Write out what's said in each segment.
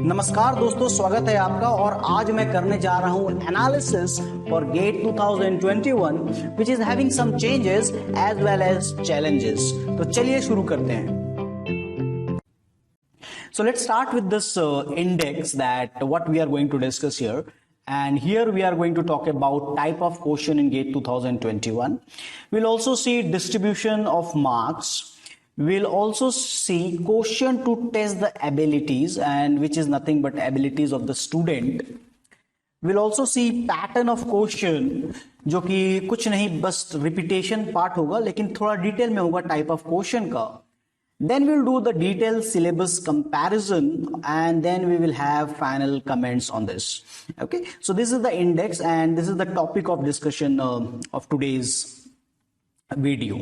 नमस्कार दोस्तों, स्वागत है आपका। और आज मैं करने जा रहा हूं analysis for GATE 2021 which is having some changes as well as challenges. तो चलिए शुरू करते हैं। So let's start with this index that what we are going to discuss here. And here we are going to talk about type of question in GATE 2021. We'll also see distribution of marks. We'll also see question to test the abilities, and which is nothing but abilities of the student. We'll also see pattern of question, जो कि कुछ नहीं बस repetition part होगा, लेकिन थोड़ा detail में होगा type of question का. Then we'll do the detailed syllabus comparison, and then we will have final comments on this. Okay, so this is the index and this is the topic of discussion of today's video.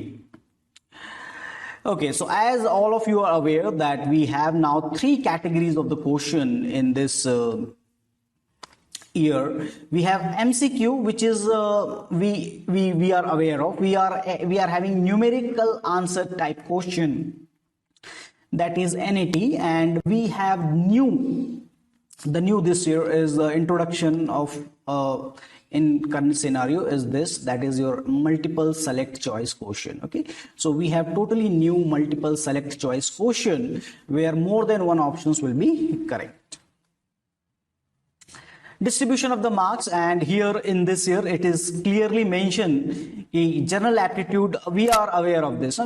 Okay, so as all of you are aware that we have now 3 categories of the question in this year. We have MCQ, which is we are aware of. We are having numerical answer type question, that is NAT, and we have the new this year is the introduction of in current scenario is this, that is your multiple select choice question. Okay, so we have totally new multiple select choice question where more than one options will be correct. Distribution of the marks, and here in this year it is clearly mentioned general aptitude, we are aware of this,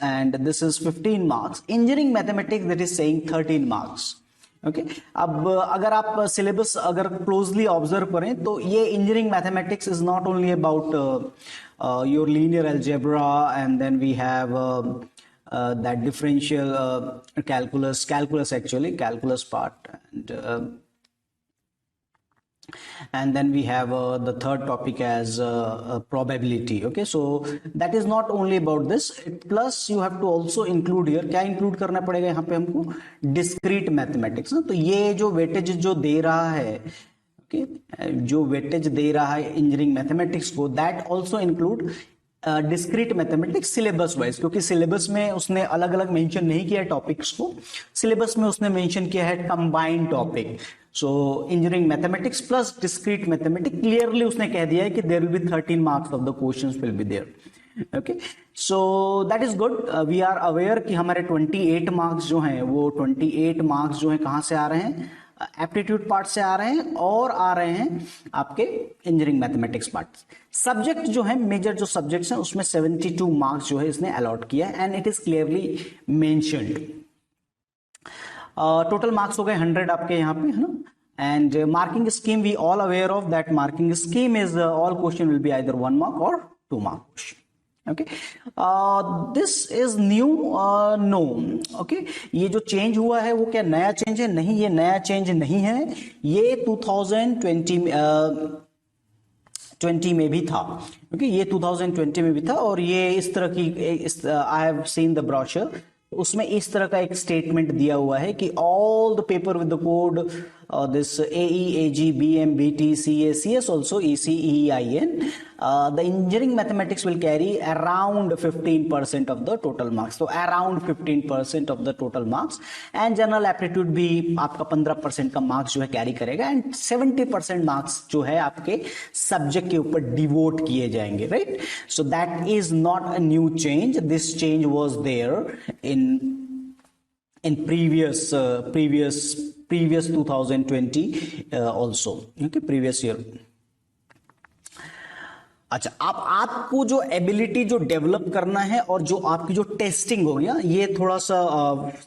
and this is 15 marks. Engineering mathematics, that is saying 13 marks. Okay, अब अगर आप syllabus अगर closely observe करें तो ये engineering mathematics is not only about your linear algebra, and then we have that differential calculus actually, calculus part, and then we have the third topic as probability. Okay, so that is not only about this, plus you have to also include here, क्या include करना पड़ेगा यहाँ पे हमको, discrete mathematics ना. तो ये जो वेटेज जो दे रहा है, okay, जो वेटेज दे रहा है इंजीनियरिंग मैथमेटिक्स को, that also include discrete mathematics syllabus wise, क्योंकि सिलेबस में उसने अलग अलग मेंशन नहीं किया है टॉपिक्स को, सिलेबस में उसने मेंशन किया है combined topic. So engineering mathematics plus discrete mathematics, clearly उसने कह दिया है कि there will be 13 marks of the questions will be there. Okay, so that is good. We are aware कि हमारे 28 मार्क्स जो हैं वो 28 मार्क्स जो हैं कहां से आ रहे हैं, एप्टीट्यूड पार्ट से आ रहे हैं और आ रहे हैं आपके इंजीनियरिंग मैथमेटिक्स पार्ट. सब्जेक्ट जो है, मेजर जो सब्जेक्ट्स हैं उसमें 72 मार्क्स जो है इसने अलॉट किया है, and it is clearly mentioned. Total marks हो गए 100 आपके यहाँ पे, है ना. And marking scheme, we all aware of that marking scheme is all question will be either 1 mark और 2 mark question. Okay, this is new, no. Okay, ये जो चेंज हुआ है वो क्या नया चेंज है? नहीं, ये नया चेंज नहीं है, ये 2020 में भी था. okay, ये 2020 में भी था, और ये इस तरह की, I have seen the brochure, उसमें इस तरह का एक स्टेटमेंट दिया हुआ है कि all the paper with the code this AE, AG, BM, BT, CA, CS also, EC, EIN, the engineering mathematics will carry around 15% of the total marks. So around 15% of the total marks, and general aptitude भी आपका 15% का marks जो है carry करेगा, and 70% marks जो है आपके subject के ऊपर डिवोट किए जाएंगे, right. So that is not a new change. This change was there in previous 2020 also. Okay, previous year. अच्छा, आपको जो एबिलिटी जो डेवलप करना है और जो आपकी जो टेस्टिंग होगी, ये थोड़ा सा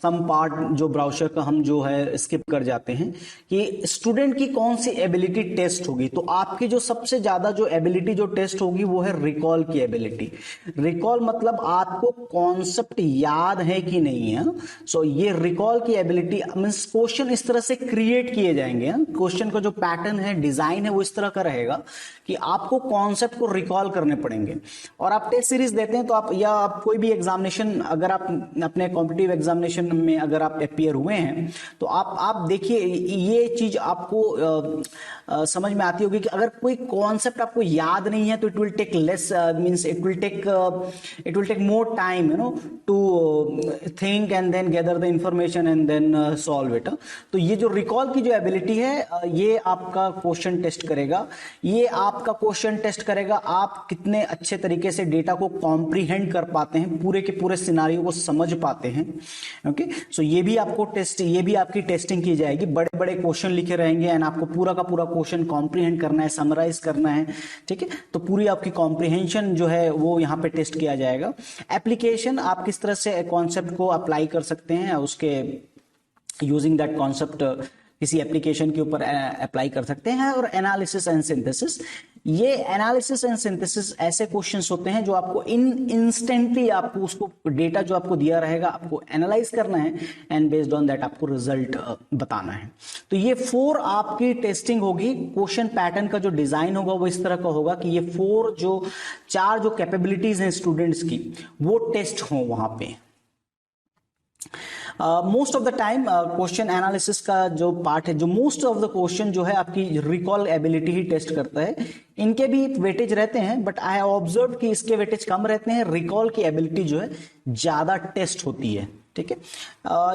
सम पार्ट जो ब्राउजर का हम जो है स्किप कर जाते हैं कि स्टूडेंट की कौन सी एबिलिटी टेस्ट होगी. तो आपकी जो सबसे ज्यादा जो एबिलिटी जो टेस्ट होगी वो है रिकॉल की एबिलिटी. रिकॉल मतलब आपको कॉन्सेप्ट याद है कि नहीं है. सो ये रिकॉल की एबिलिटी मींस क्वेश्चन इस तरह से क्रिएट किए जाएंगे, क्वेश्चन का जो पैटर्न है, डिजाइन है, वो इस तरह का रहेगा कि आपको कॉन्सेप्ट को रिकॉल करने पड़ेंगे। और आप टेस्ट सीरीज देते हैं तो आप, या आप कोई भी एग्जामिनेशन, अगर आप अपने कॉम्पिटिटिव एग्जामिनेशन में अगर आप अपीयर हुए हैं तो आप देखिए ये चीज आपको समझ में आती होगी कि अगर कोई कॉन्सेप्ट आपको याद नहीं है तो it will take less, means it will take more time to think and then gather the information and then solve it. तो ये जो रिकॉल की जो एबिलिटी है ये आपका क्वेश्चन टेस्ट करेगा, ये आपका क्वेश्चन टेस्ट करेगा आप कितने अच्छे तरीके से डेटा को कॉम्प्रीहेंड कर पाते हैं, पूरे के पूरे सिनारियो को समझ पाते हैं। ओके, सो ये भी आपको टेस्ट, ये भी आपकी टेस्टिंग की जाएगी। बड़े बड़े क्वेश्चन लिखे रहेंगे एंड आपको पूरा का पूरा क्वेश्चन कॉम्प्रीहेंड करना है, समराइज करना है। ठीक है, तो पूरी आपकी कॉम्प्रीहेंशन जो है वो यहाँ पे टेस्ट किया जाएगा। एप्लीकेशन, आप किस तरह से कॉन्सेप्ट को अप्लाई कर सकते हैं, उसके यूजिंग दैट कॉन्सेप्ट किसी एप्लीकेशन के ऊपर अप्लाई कर सकते हैं। और एनालिसिस एंड सिंथेसिस, ये एनालिसिस एंड सिंथेसिस ऐसे क्वेश्चंस होते हैं जो आपको इंस्टेंटली आपको उसको डेटा जो आपको दिया रहेगा आपको एनालाइज करना है एंड बेस्ड ऑन दैट आपको रिजल्ट बताना है। तो ये 4 आपकी टेस्टिंग होगी। क्वेश्चन पैटर्न का जो डिजाइन होगा वो इस तरह का होगा कि ये 4 जो कैपेबिलिटीज हैं स्टूडेंट्स की वो टेस्ट हो वहां पे। Most of the time question analysis का जो पार्ट है, जो मोस्ट ऑफ द क्वेश्चन जो है आपकी रिकॉल एबिलिटी ही टेस्ट करता है। इनके भी वेटेज रहते हैं बट आई हैव ऑब्जर्व कि इसके वेटेज कम रहते हैं, रिकॉल की एबिलिटी जो है ज्यादा टेस्ट होती है। ठीक है,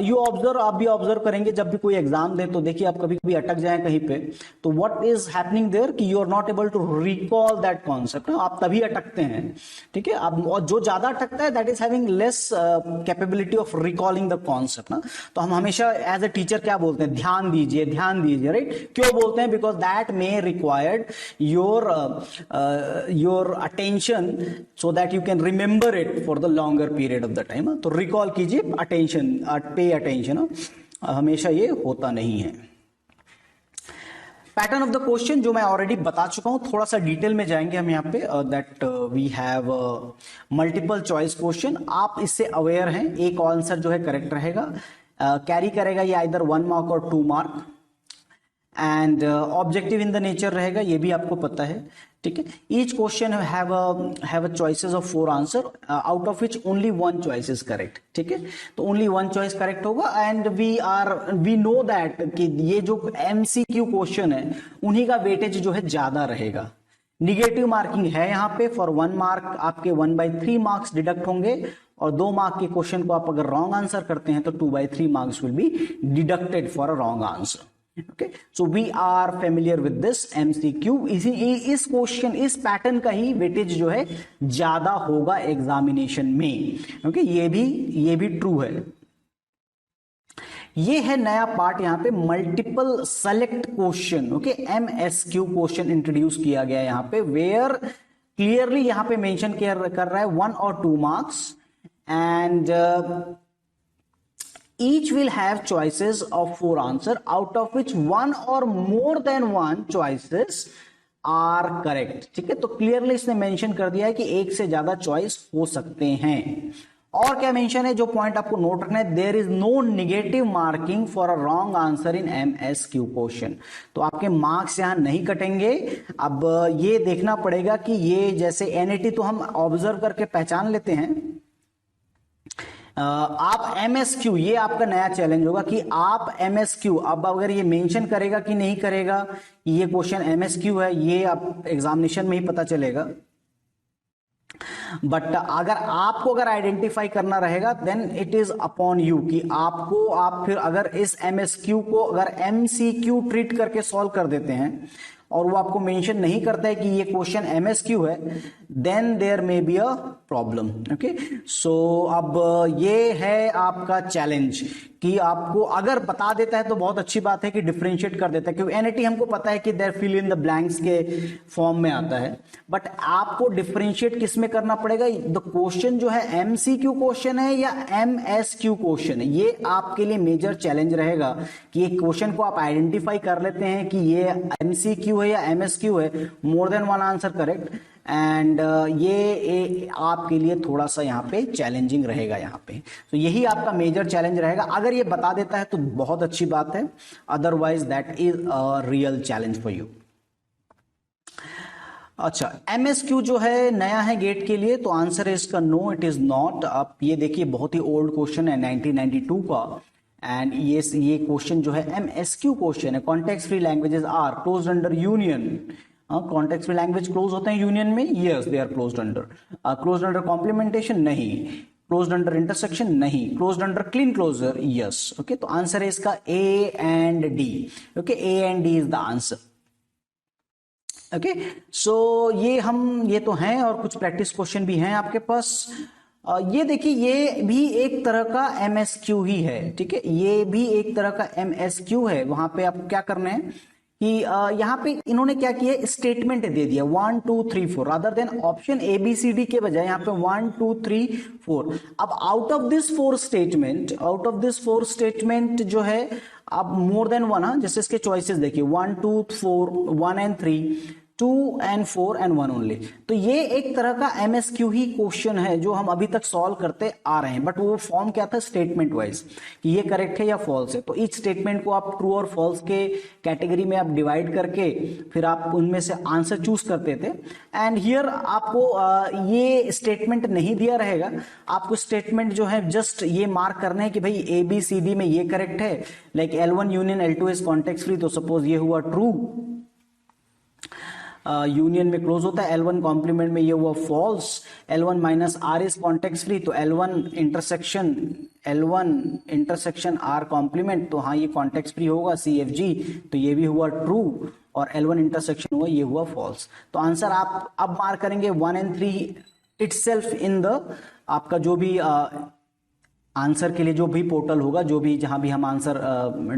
यू ऑब्जर्व, आप भी ऑब्जर्व करेंगे जब भी कोई एग्जाम दे तो देखिए आप कभी कभी अटक जाए कहीं पे, तो व्हाट इज हैपनिंग देयर कि you are not able to recall that concept, आप तभी अटकते हैं। ठीक है, आप, और जो ज्यादा अटकता है that is having less capability of recalling the concept ना। तो हम हमेशा एज ए टीचर क्या बोलते हैं, ध्यान दीजिए ध्यान दीजिए, राइट। क्यों बोलते हैं? Because that may required your attention so that you can remember it for the longer period of the time. तो रिकॉल कीजिए, अटेंशन, पे अटेंशन, हमेशा ये होता नहीं है। पैटर्न ऑफ द क्वेश्चन जो मैं ऑलरेडी बता चुका हूं, थोड़ा सा डिटेल में जाएंगे हम यहाँ पे। That we have multiple choice question, आप इससे अवेयर हैं। एक आंसर जो है करेक्ट रहेगा, कैरी करेगा ये आइदर 1 मार्क और 2 mark, and objective in the nature रहेगा, ये भी आपको पता है। ठीक है, each question have a choices of 4 answer, out of which only 1 choice is correct. ठीक है, तो ओनली 1 चॉइस करेक्ट होगा। एंड वी नो दैट कि ये जो एमसीक्यू क्वेश्चन है उन्हीं का वेटेज जो है ज्यादा रहेगा। निगेटिव मार्किंग है यहाँ पे, फॉर 1 मार्क आपके 1/3 मार्क्स डिडक्ट होंगे, और 2 मार्क के क्वेश्चन को आप अगर रॉन्ग आंसर करते हैं तो 2/3 marks will be deducted for a wrong answer. Okay, so we are familiar with this MCQ. इस क्वेश्चन, इस पैटर्न का ही वेटेज जो है ज्यादा होगा एग्जामिनेशन में। ओके, ये भी ट्रू है। ये है नया पार्ट यहाँ पे, multiple select question. Okay, MSQ question introduce किया गया यहाँ पे, वेयर क्लियरली यहाँ पे मेंशन कर रहा है 1 और 2 marks, and each will have choices of 4 answer, out of which 1 or more than 1 choices are correct। ठीक है, तो क्लियरली इसने मेंशन कर दिया है कि एक से ज्यादा चॉइस हो सकते हैं। और क्या मेंशन है, जो पॉइंट आपको नोट रखना है, there is no negative marking for a wrong answer in MSQ question. तो आपके मार्क्स यहां नहीं कटेंगे। अब ये देखना पड़ेगा कि ये जैसे एनएटी तो हम ऑब्जर्व करके पहचान लेते हैं, आप एमएसक्यू, ये आपका नया चैलेंज होगा कि आप एमएसक्यू, अब अगर ये मेंशन करेगा कि नहीं करेगा ये क्वेश्चन एमएसक्यू है, ये आप एग्जामिनेशन में ही पता चलेगा। बट अगर आइडेंटिफाई करना रहेगा then it is upon you कि आप फिर अगर इस एमएसक्यू को अगर एमसीक्यू ट्रीट करके सॉल्व कर देते हैं और वो आपको मेंशन नहीं करता है कि ये क्वेश्चन एमएसक्यू है, then there may be a problem. Okay, so अब ये है आपका चैलेंज कि आपको अगर बता देता है तो बहुत अच्छी बात है कि डिफरेंशिएट कर देता है, क्योंकि एनएटी हमको पता है कि there fill in the blanks के फॉर्म में आता है, बट आपको डिफरेंशिएट किस में करना पड़ेगा, द क्वेश्चन जो है एमसीक्यू क्वेश्चन है या एमएसक्यू क्वेश्चन है। ये आपके लिए मेजर चैलेंज रहेगा कि एक क्वेश्चन को आप आइडेंटिफाई कर लेते हैं कि ये एमसीक्यू है या एमएसक्यू है, more than 1 answer correct, and ये आपके लिए थोड़ा सा यहाँ पे चैलेंजिंग रहेगा यहाँ पे। तो यही आपका मेजर चैलेंज रहेगा। अगर ये बता देता है तो बहुत अच्छी बात है, otherwise that is a real challenge for you. अच्छा, MSQ जो है नया है गेट के लिए, तो आंसर है इसका नो, इट इज नॉट। आप ये देखिए बहुत ही ओल्ड क्वेश्चन है 1992 का, एंड ये क्वेश्चन जो है MSQ क्वेश्चन है। Context free languages are closed under union. Context free language closed होते हैं यूनियन में, yes they are closed under. Closed under complementation, नहीं। क्लोज अंडर इंटरसेक्शन, नहीं। Closed under Kleene closure, yes. Okay, तो answer है इसका A and D। Okay, A and D is the answer. Okay, so ये तो हैं, और कुछ प्रैक्टिस क्वेश्चन भी हैं आपके पास। ये देखिए, ये भी एक तरह का MSQ ही है, ठीक है, ये भी एक तरह का MSQ है। वहां पे आपको क्या करना है कि यहाँ पे इन्होंने क्या किया, स्टेटमेंट दे दिया 1 2 3 4, रादर देन ऑप्शन ABCD के बजाय यहाँ पे 1 2 3 4। अब out of this four statement जो है, अब मोर देन वन, जैसे इसके चॉइसेस देखिए 1 2 4 1 एंड 3, 2 एंड 4 एंड 1 ओनली। तो ये एक तरह का MSQ ही क्वेश्चन है जो हम अभी तक सॉल्व करते आ रहे हैं, बट वो फॉर्म क्या था, स्टेटमेंट वाइज, कि ये करेक्ट है या फॉल्स है। तो इच स्टेटमेंट को आप ट्रू और फॉल्स के कैटेगरी में आप डिवाइड करके फिर आप उनमें से आंसर चूज करते थे। एंड हियर आपको ये स्टेटमेंट नहीं दिया रहेगा, आपको स्टेटमेंट जो है जस्ट ये मार्क करना है कि भाई ABCD में ये करेक्ट है, like L1 union L2 is context free, तो सपोज ये हुआ ट्रू। यूनियन में क्लोज होता है, L1 कॉम्प्लीमेंट में ये हुआ false. L1 minus R is context free, तो L1 इंटरसेक्शन R कॉम्प्लीमेंट, तो हाँ ये कॉन्टेक्स्ट फ्री होगा CFG, तो ये भी हुआ ट्रू, और L1 इंटरसेक्शन हुआ, ये हुआ फॉल्स। तो आंसर आप अब मार्क करेंगे 1 एंड 3 इटसेल्फ इन द आपका जो भी आंसर के लिए जो भी पोर्टल होगा, जो भी जहां भी हम आंसर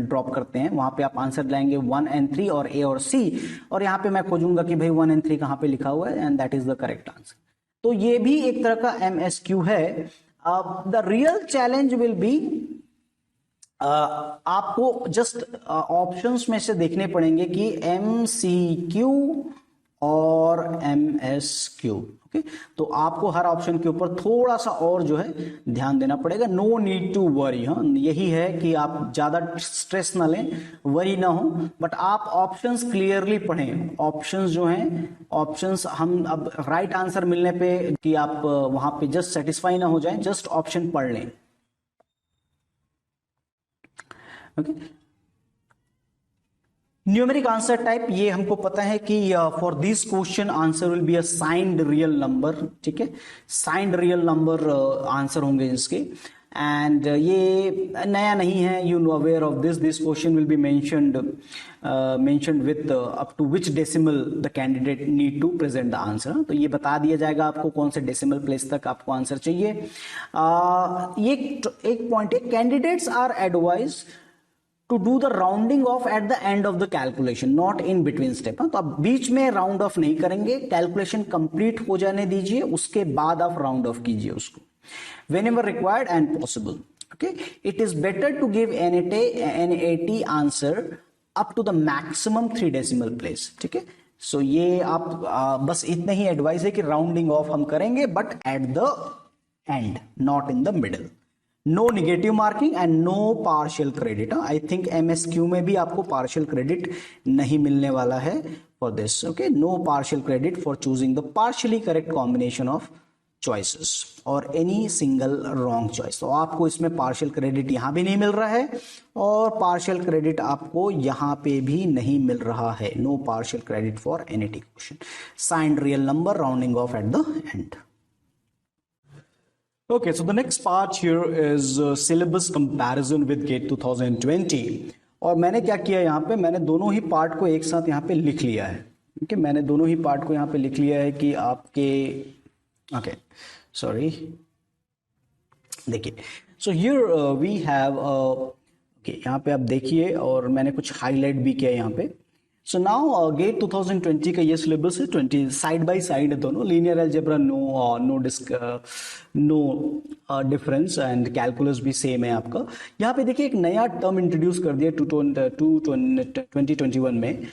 ड्रॉप करते हैं, वहां पे आप आंसर लाएंगे 1 एंड 3 और A और C, और यहाँ पे मैं खोजूंगा कि भाई 1 एंड 3 कहां पे लिखा हुआ है, and that is the correct answer. तो ये भी एक तरह का MSQ है। The real challenge will be, आपको जस्ट ऑप्शंस में से देखने पड़ेंगे कि MCQ और MSQ। ओके, तो आपको हर ऑप्शन के ऊपर थोड़ा सा और जो है ध्यान देना पड़ेगा। नो नीड टू वरी, हाँ यही है कि आप ज्यादा स्ट्रेस ना लें, वरी ना हो, बट आप ऑप्शंस क्लियरली पढ़ें। ऑप्शंस जो हैं, ऑप्शंस हम अब राइट आंसर मिलने पे कि आप वहां पे जस्ट सेटिस्फाई ना हो जाएं, जस्ट ऑप्शन पढ़ लें। ओके, न्यूमेरिक आंसर टाइप, ये हमको पता है कि for this question answer will be a signed real number, ठीक है, साइंड रियल नंबर आंसर होंगे इसके। एंड ये नया नहीं है, you know aware of this question will be mentioned with up to which decimal the candidate need to present the answer. तो ये बता दिया जाएगा आपको कौन से डेसिमल प्लेस तक आपको आंसर चाहिए। ये एक पॉइंट है, candidates are advise to do the rounding off at the end of the calculation, not in between step. तो आप बीच में राउंड ऑफ नहीं करेंगे, कैलकुलेशन कंप्लीट हो जाने दीजिए, उसके बाद आप राउंड ऑफ कीजिए उसको, whenever required and possible. Okay, it is better to give NAT answer up to the maximum 3 decimal place, ठीक है। सो ये आप बस इतना ही एडवाइस है कि राउंडिंग ऑफ हम करेंगे, but at the end, not in the middle. No negative marking and no partial credit. I think MSQ में भी आपको पार्शियल क्रेडिट नहीं मिलने वाला है for this. Okay, no partial credit for choosing the partially correct combination of choices और any single wrong choice. तो आपको इसमें पार्शियल क्रेडिट यहां भी नहीं मिल रहा है, और पार्शियल क्रेडिट आपको यहां पे भी नहीं मिल रहा है। No partial credit for NAT question, signed real number, rounding off at the end. Okay, so the next part here is syllabus comparison with GATE 2020। और मैंने क्या किया यहाँ पे, मैंने दोनों ही पार्ट को एक साथ यहाँ पे लिख लिया है। ओके, मैंने दोनों ही पार्ट को यहाँ पे लिख लिया है कि आपके, ओके सॉरी, देखिए, so here we have, okay यहाँ पे आप देखिए, और मैंने कुछ हाईलाइट भी किया यहाँ पे। सो नाउ गेट 2020 का ये सिलेबस है, 20 साइड बाय साइड है दोनों, linear algebra no difference and calculus भी सेम है आपका। यहाँ पे देखिए एक नया टर्म इंट्रोड्यूस कर दिया 2021 में,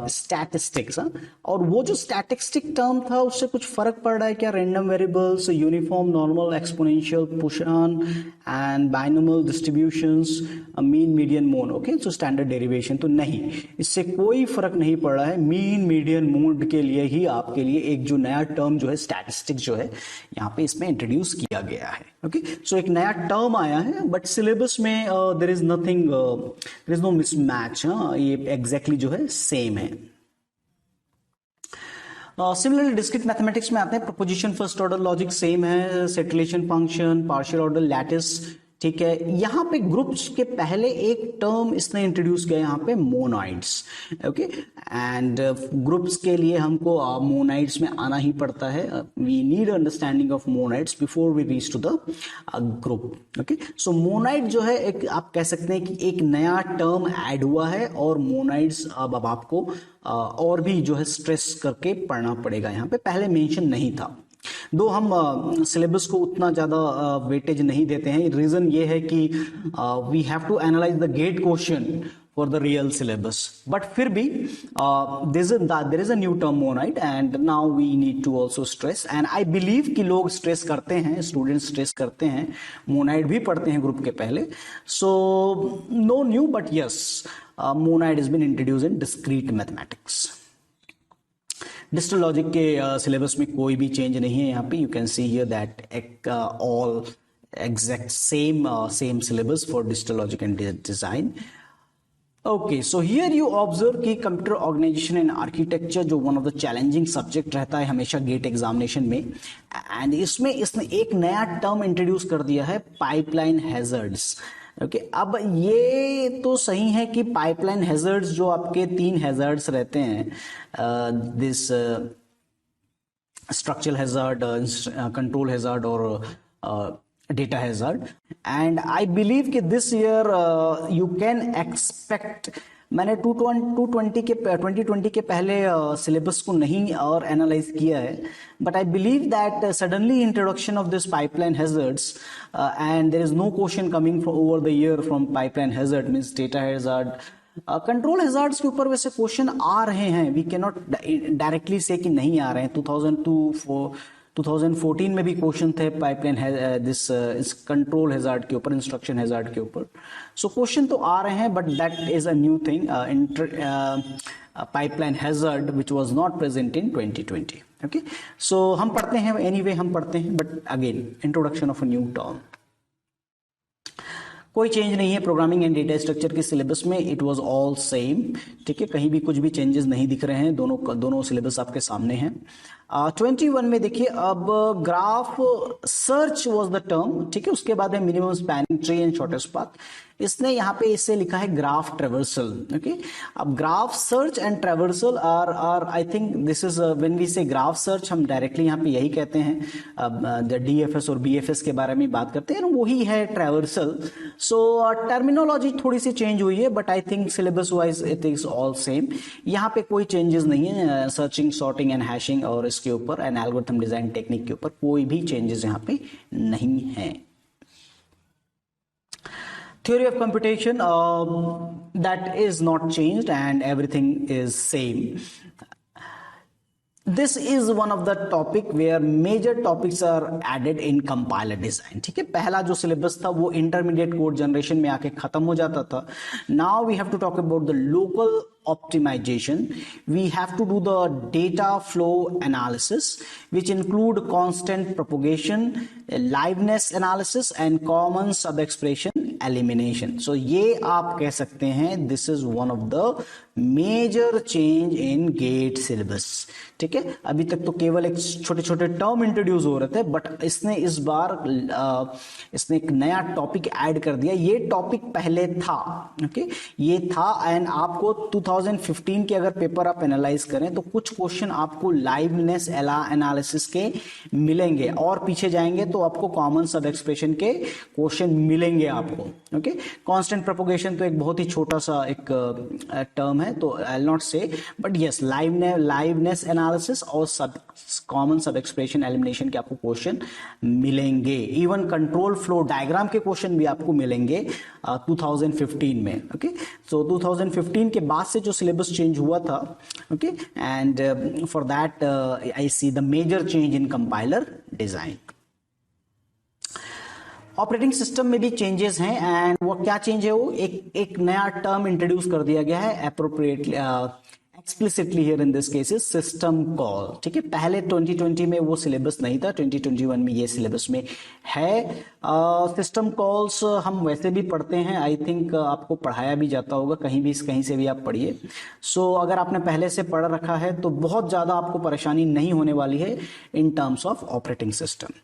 स्टैटिस्टिक्स। और वो जो स्टैटिस्टिक टर्म था उससे कुछ फर्क पड़ रहा है क्या? Random variables, uniform, normal, exponential, Poisson and binomial distributions, mean, median, mode, okay, so standard derivation. तो नहीं, इससे कोई फर्क नहीं पड़ रहा है। मीन, मीडियन, मोड के लिए ही आपके लिए एक जो नया टर्म जो है स्टैटिस्टिक जो है यहाँ पे इसमें इंट्रोड्यूस किया गया है। ओके, सो एक नया टर्म आया है, बट सिलेबस में there is nothing, there is no mismatch. ये एग्जैक्टली जो है सेम है। सिमिलरली डिस्क्रीट मैथमेटिक्स में आते हैं, proposition first order logic same है, सेटलेशन फंक्शन, पार्शियल ऑर्डर लैटिस, ठीक है। यहाँ पे ग्रुप्स के पहले एक टर्म इसने इंट्रोड्यूस किया यहाँ पे, मोनाइड्स, ओके। एंड ग्रुप्स के लिए हमको मोनाइड्स में आना ही पड़ता है। We need understanding of monoids before we reach to the group, okay. So monoid जो है एक, आप कह सकते हैं कि एक नया टर्म ऐड हुआ है, और मोनाइड्स अब आपको और भी जो है स्ट्रेस करके पढ़ना पड़ेगा। यहाँ पे पहले मेंशन नहीं था, दो हम सिलेबस को उतना ज़्यादा वेटेज नहीं देते हैं। रीज़न ये है कि we have to analyse the GATE question for the real syllabus, but फिर भी there is a new term monoid and now we need to also stress. And I believe कि लोग स्ट्रेस करते हैं, स्टूडेंट्स स्ट्रेस करते हैं, monoid भी पढ़ते हैं ग्रुप के पहले। So no new, but yes, monoid is been introduce in discrete mathematics. Digital logic के सिलेबस में कोई भी चेंज नहीं है। यहाँ पे you can see here that all exact same syllabus for digital logic and design. Okay, so here you observe कि computer organisation and architecture जो one of the challenging subject रहता है हमेशा गेट एग्जामिनेशन में, एंड इसमें इसने एक नया टर्म इंट्रोड्यूस कर दिया है, पाइपलाइन हैजर्ड्स। ओके, अब ये तो सही है कि पाइपलाइन हैजर्ड्स जो आपके 3 हैजर्ड्स रहते हैं, this structural hazard, control hazard और data hazard. And I believe कि this year you can expect, मैंने 2020 के पहले सिलेबस को नहीं और एनालाइज किया है, but I believe that suddenly introduction of this pipeline hazards and there is no question coming over the year from pipeline hazard, means data hazard, control hazards के ऊपर वैसे क्वेश्चन आ रहे हैं। वी कैन नॉट डायरेक्टली से कि नहीं आ रहे हैं। 2014 में भी क्वेश्चन थे पाइपलाइन दिस कंट्रोल हैजर्ड के ऊपर, इंस्ट्रक्शन हैजर्ड के ऊपर। सो क्वेश्चन तो आ रहे हैं, but that is a new thing, pipeline hazard which was not present in 2020। Okay, so हम पढ़ते हैं एनीवे, हम पढ़ते हैं, but again introduction of a new term. कोई चेंज नहीं है प्रोग्रामिंग एंड डेटा स्ट्रक्चर के सिलेबस में, इट वाज ऑल सेम, ठीक है। कहीं भी कुछ भी चेंजेस नहीं दिख रहे हैं, दोनों सिलेबस आपके सामने हैं। 21 में देखिए, अब graph search was the term, ठीक है। उसके बाद है minimum spanning tree and shortest path. इसने यहाँ पे इससे लिखा है ग्राफ ट्रेवर्सल, ओके। अब graph search and traversal are I think this is when we say graph search, हम डायरेक्टली यहाँ पे यही कहते हैं, डीएफएस और बीएफएस के बारे में बात करते हैं, वही है ट्रेवर्सल। सो टर्मिनोलॉजी थोड़ी सी चेंज हुई है, but I think syllabus wise it is all same. यहाँ पे कोई चेंजेस नहीं है, सर्चिंग, सॉर्टिंग एंड हैशिंग और इसके ऊपर एंड एल्गोरिथम डिजाइन टेक्निक के ऊपर कोई भी चेंजेस यहाँ पे नहीं है। Theory of computation, that is not changed and everything is same. This is one of the topic where major topics are added in compiler design, ठीक है। पहला जो सिलेबस था वो इंटरमीडिएट कोड जनरेशन में आके खत्म हो जाता था। Now we have to talk about the local optimization. We have to do the data flow analysis, which include constant propagation, liveness analysis and common sub-expression elimination. So ये आप कह सकते हैं this is one of the major change in GATE syllabus, ठीक है। अभी तक तो केवल एक छोटे छोटे टर्म इंट्रोड्यूस हो रहे थे, बट इसने इस बार इसने एक नया टॉपिक ऐड कर दिया। ये टॉपिक पहले था, ओके, ये था। एंड आपको 2015 के अगर पेपर आप एनालाइज करें तो कुछ क्वेश्चन आपको लाइवनेस एनालिसिस के मिलेंगे, और पीछे जाएंगे तो आपको कॉमन सब एक्सप्रेशन के क्वेश्चन मिलेंगे आपको, ओके। कांस्टेंट प्रोपगेशन तो एक बहुत ही छोटा सा एक टर्म है, है तो आई विल नॉट से, बट यस लाइवनेस एनालिसिस और कॉमन सब एक्सप्रेशन एलिमिनेशन के आपको क्वेश्चन मिलेंगे। इवन कंट्रोल फ्लो डायग्राम के क्वेश्चन भी आपको मिलेंगे 2015 में। ओके, सो 2015 के बाद से जो सिलेबस चेंज हुआ था, okay, and for that I see the major change in compiler design. Operating system में भी चेंजेस हैं, एंड वो क्या चेंज है, वो एक नया टर्म इंट्रोड्यूस कर दिया गया है appropriately explicitly here in this case is system call. ठीक है, पहले 2020 में वो सिलेबस नहीं था, 2021 में ये सिलेबस में है। सिस्टम कॉल्स हम वैसे भी पढ़ते हैं, आई थिंक आपको पढ़ाया भी जाता होगा, कहीं से भी आप पढ़िए। सो अगर आपने पहले से पढ़ रखा है तो बहुत ज्यादा आपको परेशानी नहीं होने वाली है in terms of operating system.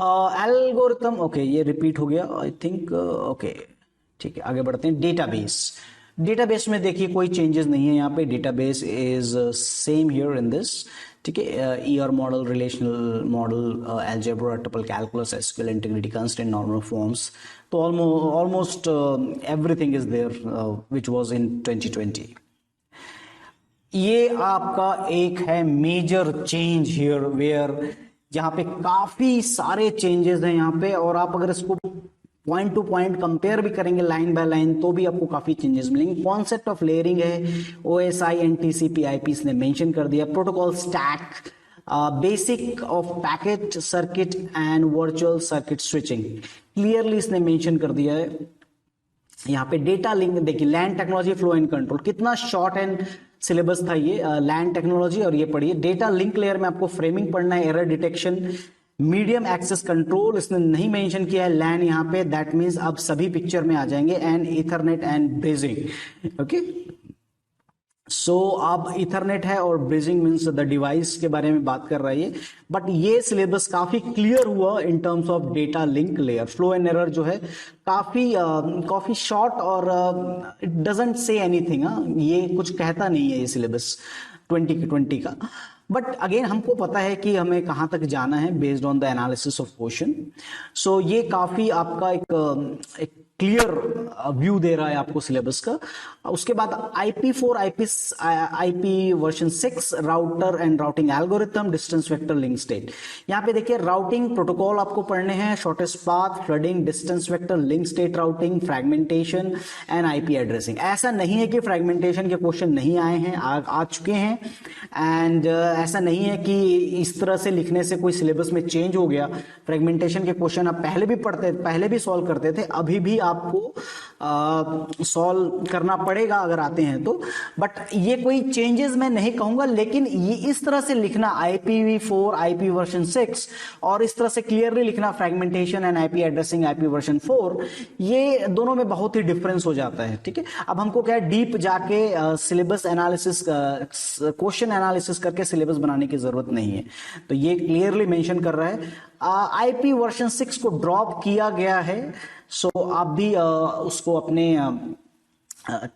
Algorithm, okay, ये रिपीट हो गया आई थिंक। ओके, ठीक है, आगे बढ़ते हैं। डेटाबेस में देखिए कोई चेंजेस नहीं है यहाँ पे, database is same here in this. ठीक है, ER model, relational model, algebra, triple calculus, SQL, integrity, constant, normal forms, तो almost everything is there which was in 2020। ये आपका एक है मेजर चेंज हियर वेयर, जहां पे काफी सारे चेंजेस हैं यहाँ पे, और आप अगर इसको पॉइंट टू पॉइंट कंपेयर भी करेंगे लाइन बाय लाइन तो भी आपको काफी चेंजेस मिलेंगे। कॉन्सेप्ट ऑफ लेयरिंग है, OSI एंड TCP IP ने मेंशन कर दिया। Protocol stack, basic of packet circuit and virtual circuit switching clearly इसने मेंशन कर दिया है। यहाँ पे डेटा लिंक देखिए, लैन टेक्नोलॉजी, फ्लो एंड कंट्रोल, कितना शॉर्ट एंड सिलेबस था ये, लैन टेक्नोलॉजी, और ये पढ़िए डेटा लिंक लेयर में आपको फ्रेमिंग पढ़ना है, error detection, medium access control इसने नहीं मेंशन किया है, लैन यहाँ पे, दैट मींस अब सभी पिक्चर में आ जाएंगे, and ethernet and bridging. Okay, so अब इथरनेट है और ब्रिजिंग मींस द डिवाइस के बारे में बात कर रही है, बट ये सिलेबस काफी क्लियर हुआ in terms of data link layer. Flow and error जो है काफी शॉर्ट और इट डजंट से एनीथिंग, ये कुछ कहता नहीं है ये सिलेबस 2020 का। बट अगेन हमको पता है कि हमें कहां तक जाना है based on the analysis of question. So ये काफी आपका एक क्लियर व्यू दे रहा है आपको सिलेबस का। उसके बाद IP4 IP version 6 router and routing algorithm, distance vector link state. यहाँ पे देखिए राउटिंग प्रोटोकॉल आपको पढ़ने हैं, shortest path, flooding, distance vector link state routing, fragmentation and IP addressing. ऐसा नहीं है कि फ्रैगमेंटेशन के क्वेश्चन नहीं आए हैं, आ चुके हैं, एंड ऐसा नहीं है कि इस तरह से लिखने से कोई सिलेबस में चेंज हो गया। फ्रैगमेंटेशन के क्वेश्चन आप पहले भी सॉल्व करते थे, अभी भी आपको सॉल्व करना पड़ेगा अगर आते हैं तो, बट ये कोई चेंजेस मैं नहीं कहूंगा, लेकिन ये इस तरह से लिखना IPv4 IP वर्जन 6 और इस तरह से क्लियरली लिखना fragmentation and IP addressing IP version 4, ये दोनों में बहुत ही डिफरेंस हो जाता है। ठीक है, अब हमको क्या है, डीप जाके सिलेबस एनालिसिस, क्वेश्चन एनालिसिस करके सिलेबस बनाने की जरूरत नहीं है। तो ये क्लियरली मेंशन कर रहा है IP वर्जन 6 को ड्रॉप किया गया है। सो आप भी उसको अपने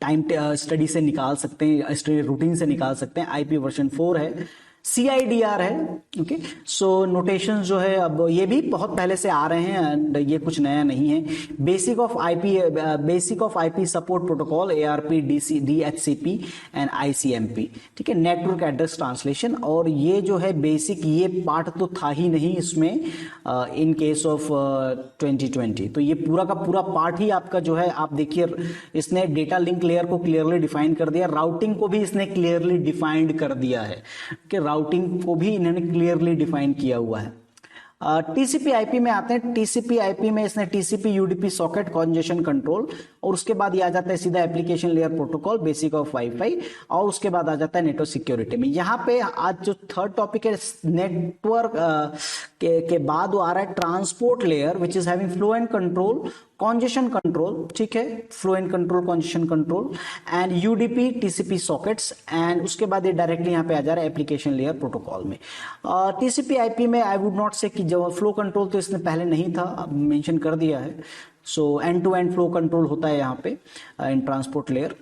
टाइम स्टडी से निकाल सकते हैं, स्टडी रूटीन से निकाल सकते हैं। IP वर्जन 4 है, CIDR है। ओके, सो नोटेशन जो है अब ये भी बहुत पहले से आ रहे हैं, एंड ये कुछ नया नहीं है। Basic of IP support protocol, ARP, DHCP and ICMP। ठीक है, नेटवर्क एड्रेस ट्रांसलेशन, और ये जो है बेसिक, ये पार्ट तो था ही नहीं इसमें इन केस ऑफ 2020। तो ये पूरा का पूरा पार्ट ही आपका जो है, आप देखिए इसने डेटा लिंक लेयर को क्लियरली डिफाइन कर दिया, राउटिंग को भी इसने क्लियरली डिफाइंड कर दिया है कि राउटिंग को भी इन्होंने क्लियरली डिफाइन किया हुआ है। TCP IP में आते हैं। TCP IP में इसने TCP UDP socket congestion control, और उसके बाद ये आ जाता है सीधा application layer protocol, basic of wifi, और उसके बाद आ जाता है नेटवर्क सिक्योरिटी में। यहाँ पे आज जो थर्ड टॉपिक है नेटवर्क के बाद वो आ रहा है transport layer which is having flow and control, congestion control. ठीक है, flow and control, congestion control and UDP TCP sockets, and उसके बाद ये डायरेक्टली यहाँ पे आ जा रहा है एप्लीकेशन लेयर प्रोटोकॉल में। TCP IP में आई वुड नॉट से कि जो फ्लो कंट्रोल तो इसने पहले नहीं था, अब मेंशन कर दिया है। So end to end flow control होता है यहाँ पे in transport layer,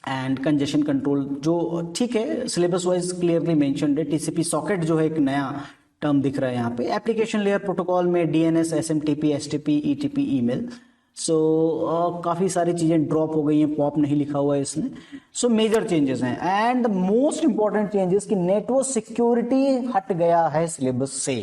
and congestion control जो ठीक है सिलेबस वाइज क्लियरली मेंशन्ड है। TCP सॉकेट जो है एक नया टर्म दिख रहा है यहाँ पे। एप्लीकेशन लेयर प्रोटोकॉल में DNS, SMTP, STP, ETP, email, so काफ़ी सारी चीज़ें ड्रॉप हो गई हैं, पॉप नहीं लिखा हुआ है इसमें। सो मेजर चेंजेस हैं एंड मोस्ट इंपॉर्टेंट चेंजेस कि नेटवर्क सिक्योरिटी हट गया है सिलेबस से।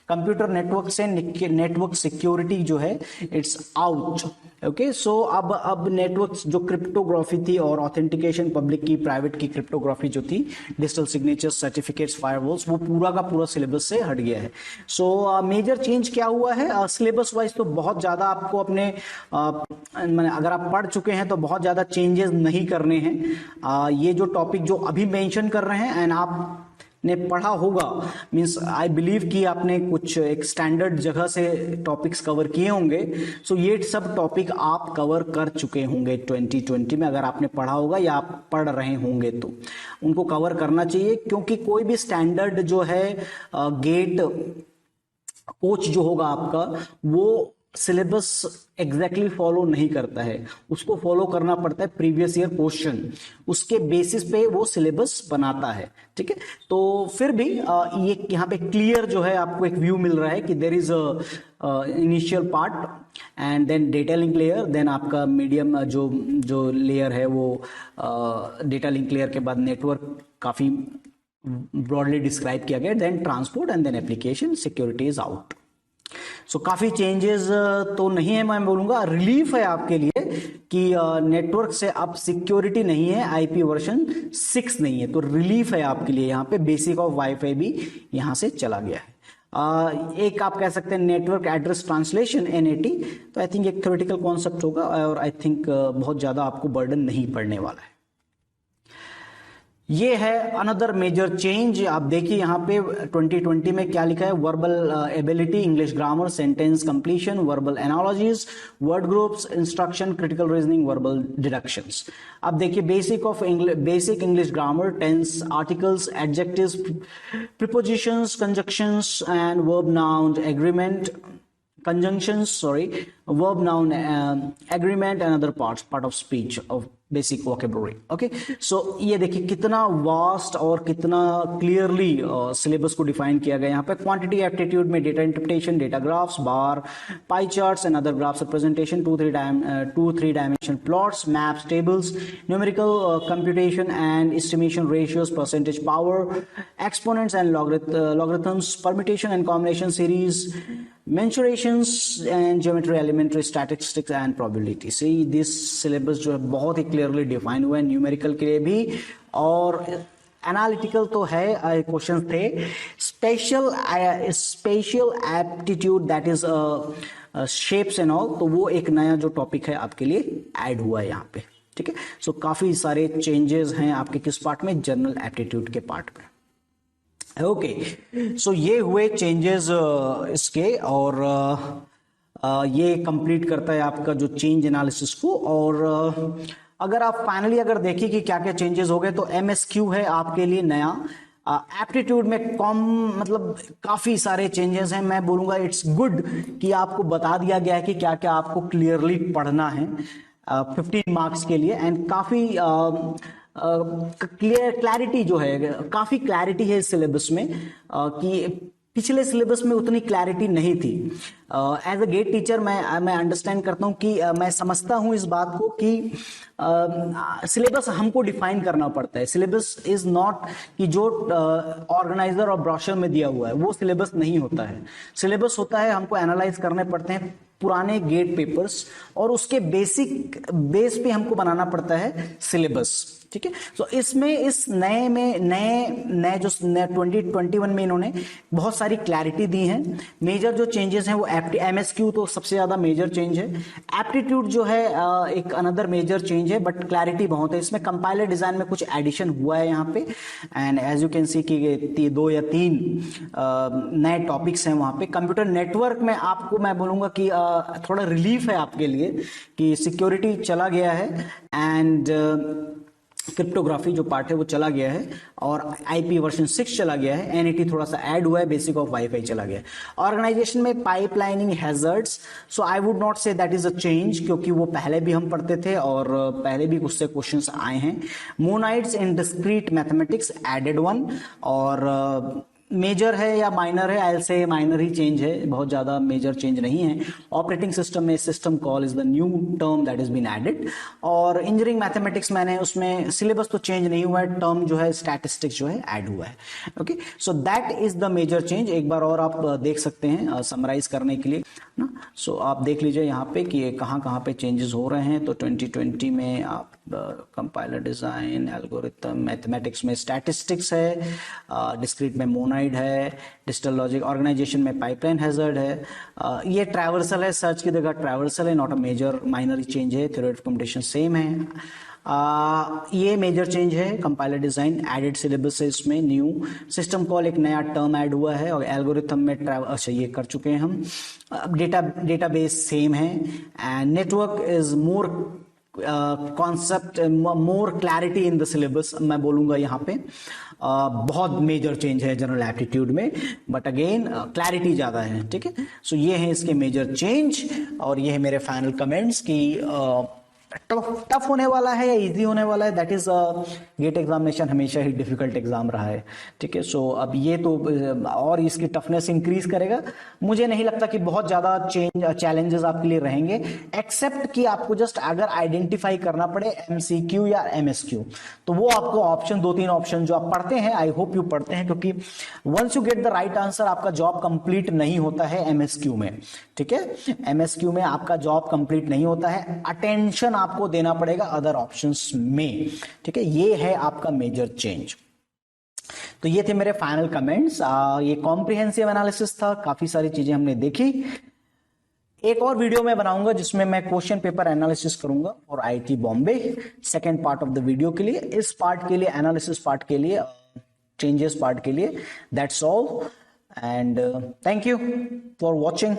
कंप्यूटर नेटवर्क से नेटवर्क सिक्योरिटी जो है इट्स आउट। ओके, सो अब नेटवर्क जो क्रिप्टोग्राफी थी और ऑथेंटिकेशन, पब्लिक की प्राइवेट की क्रिप्टोग्राफी जो थी, डिजिटल सिग्नेचर्स, सर्टिफिकेट्स, फायरवॉल्स, वो पूरा का पूरा सिलेबस से हट गया है। सो मेजर चेंज क्या हुआ है सिलेबस वाइज? तो बहुत ज्यादा आपको अपने अगर आप पढ़ चुके हैं तो बहुत ज्यादा चेंजेस नहीं करने हैं। ये जो टॉपिक जो अभी मेंशन कर रहे हैं एंड आपने पढ़ा होगा, मींस आई बिलीव कि आपने कुछ एक स्टैंडर्ड जगह से टॉपिक्स कवर किए होंगे। सो ये सब टॉपिक आप कवर कर चुके होंगे 2020 में, अगर आपने पढ़ा होगा या आप पढ़ रहे होंगे तो उनको कवर करना चाहिए, क्योंकि कोई भी स्टैंडर्ड जो है गेट कोच जो होगा आपका, वो सिलेबस एग्जैक्टली फॉलो नहीं करता है, उसको फॉलो करना पड़ता है प्रीवियस ईयर क्वेश्चन, उसके बेसिस पे वो सिलेबस बनाता है। ठीक है, तो फिर भी ये यहाँ पे क्लियर जो है आपको एक व्यू मिल रहा है कि there is initial part and then data link layer, then आपका मीडियम जो लेयर है वो डेटा लिंक लेयर के बाद नेटवर्क काफी ब्रॉडली डिस्क्राइब किया गया, then transport and then application security is out. So काफी चेंजेस तो नहीं है, मैं बोलूंगा रिलीफ है आपके लिए कि नेटवर्क से अब सिक्योरिटी नहीं है, आईपी वर्जन 6 नहीं है, तो रिलीफ है आपके लिए। यहाँ पे बेसिक ऑफ वाईफाई भी यहाँ से चला गया है। एक आप कह सकते हैं नेटवर्क एड्रेस ट्रांसलेशन NAT, तो आई थिंक एक थ्योरेटिकल कॉन्सेप्ट होगा और आई थिंक बहुत ज्यादा आपको बर्डन नहीं पड़ने वाला है। ये है अनदर मेजर चेंज। आप देखिए यहाँ पे 2020 में क्या लिखा है, verbal ability, English grammar, sentence completion, verbal analogies, word groups, instruction, critical reasoning, verbal deductions. अब देखिए basic English grammar, tenses, articles, adjectives, prepositions, conjunctions and verb noun agreement, conjunctions, verb noun agreement and other part of speech of basic vocabulary. Okay, so ये देखिए कितना vast और कितना clearly syllabus को define किया गया। यहाँ पे क्वांटिटी एप्टीट्यूड में data interpretation, data graphs, bar, pie charts and other graphs representation, 2-3 dimension plots, maps, tables, numerical computation and estimation ratios, percentage power, exponents and logarithms, permutation and combination series, mensurations and geometry, elementary, statistics and probability. See this syllabus जो है बहुत ही clearly define हुआ है numerical के लिए भी, और analytical तो है, क्वेश्चन थे। Special aptitude that is shapes and all, तो वो एक नया जो टॉपिक है आपके लिए ऐड हुआ है यहाँ पे। ठीक है, सो काफी सारे चेंजेस हैं आपके किस पार्ट में, जनरल एप्टीट्यूड के पार्ट में। ओके, सो ये हुए चेंजेस इसके, और ये कंप्लीट करता है आपका जो चेंज एनालिसिस को। और अगर आप फाइनली अगर देखिए कि क्या क्या चेंजेस हो गए, तो MSQ है आपके लिए नया। एप्टीट्यूड में मतलब काफी सारे चेंजेस हैं। मैं बोलूंगा इट्स गुड कि आपको बता दिया गया है कि क्या क्या आपको क्लियरली पढ़ना है 15 मार्क्स के लिए, एंड काफी क्लैरिटी जो है, काफी क्लैरिटी है इस सिलेबस में कि पिछले सिलेबस में उतनी क्लैरिटी नहीं थी। एज अ गेट टीचर मैं अंडरस्टैंड करता हूँ कि मैं समझता हूँ इस बात को कि सिलेबस हमको डिफाइन करना पड़ता है। सिलेबस इज नॉट कि जो ऑर्गेनाइजर और ब्रोशर में दिया हुआ है वो सिलेबस नहीं होता है। सिलेबस होता है हमको एनालाइज करने पड़ते हैं पुराने गेट पेपर्स, और उसके बेस पे हमको बनाना पड़ता है सिलेबस। ठीक है, तो इसमें इस नए जो 2021 में इन्होंने बहुत सारी क्लैरिटी दी है। मेजर जो चेंजेस हैं वो MSQ तो सबसे ज्यादा मेजर चेंज है। एप्टीट्यूड जो है एक अनदर मेजर चेंज है, बट क्लैरिटी बहुत है इसमें। कंपाइलर डिजाइन में कुछ एडिशन हुआ है यहाँ पे, and as you can see कि 2 या 3 नए टॉपिक्स हैं वहां पे। कंप्यूटर नेटवर्क में आपको मैं बोलूंगा कि थोड़ा रिलीफ है आपके लिए कि सिक्योरिटी चला गया है, एंड क्रिप्टोग्राफी जो पार्ट है वो चला गया है, और आईपी वर्जन 6 चला गया है। NAT थोड़ा सा ऐड हुआ है, बेसिक ऑफ वाईफाई चला गया है। ऑर्गेनाइजेशन में pipelining hazards, so I would not say that is a change, क्योंकि वो पहले भी हम पढ़ते थे और पहले भी उससे क्वेश्चंस आए हैं। Monoids in discrete mathematics added 1, और मेजर है या माइनर है, आई विल से माइनर ही चेंज है, बहुत ज्यादा मेजर चेंज नहीं है। ऑपरेटिंग सिस्टम में system call is the new term that is been added. और इंजीनियरिंग मैथमेटिक्स मैंने उसमें सिलेबस तो चेंज नहीं हुआ है, टर्म जो है स्टैटिस्टिक्स जो है ऐड हुआ है। Okay, so that is the major change. एक बार और आप देख सकते हैं समराइज करने के लिए ना। सो आप देख लीजिए यहाँ पे कि ये कहाँ पे चेंजेस हो रहे हैं। तो 2020 में आप कंपाइलर डिजाइन, एल्गोरिथम, मैथमेटिक्स में स्टैटिस्टिक्स है, डिस्क्रीट में मोनाइड है, डिजिटल लॉजिक ऑर्गेनाइजेशन में पाइपलाइन हैजर्ड है, ये ट्रैवर्सल है, सर्च की जगह ट्रैवर्सल है, not a major minor change है, थ्योरेटिकल कंप्यूटेशन सेम है। ये मेजर चेंज है, कंपाइलर डिजाइन एडेड सिलेबस है, इसमें न्यू सिस्टम कॉल एक नया टर्म ऐड हुआ है, और एल्गोरिथम में अच्छा ये कर चुके हैं हम। डेटाबेस सेम है, and network is more concept, more clarity in the syllabus मैं बोलूंगा यहाँ पे। बहुत मेजर चेंज है जनरल एप्टीट्यूड में, बट अगेन क्लैरिटी ज्यादा है। ठीक है, सो ये है इसके मेजर चेंज, और ये है मेरे फाइनल कमेंट्स की टफ होने वाला है या इजी होने वाला है, दैट इज गेट एग्जामिनेशन हमेशा ही डिफिकल्ट एग्जाम रहा है। ठीक है, सो अब ये तो और इसकी टफनेस इंक्रीज करेगा। मुझे नहीं लगता कि बहुत ज्यादा चैलेंजेस आपके लिए रहेंगे, एक्सेप्ट कि आपको जस्ट अगर आइडेंटिफाई करना पड़े एमसीक्यू या एमएसक्यू, तो वो आपको ऑप्शन 2-3 ऑप्शन जो आप पढ़ते हैं, आई होप यू पढ़ते हैं, क्योंकि once you get the right answer आपका जॉब कंप्लीट नहीं होता है एमएसक्यू में। ठीक है, एमएसक्यू में आपका जॉब कंप्लीट नहीं होता है, अटेंशन आपको देना पड़ेगा अदर ऑप्शंस में। ठीक है, ये है आपका मेजर चेंज। तो ये थे मेरे फाइनल कमेंट्स। ये कॉम्प्रिहेंसिव एनालिसिस था, काफी सारी चीजें हमने देखी। एक और वीडियो मैं बनाऊंगा जिसमें मैं क्वेश्चन पेपर एनालिसिस करूंगा और IIT Bombay, second part of the video के लिए। इस पार्ट के लिए, एनालिसिस पार्ट के लिए, चेंजेस पार्ट के लिए, that's all, and thank you for watching.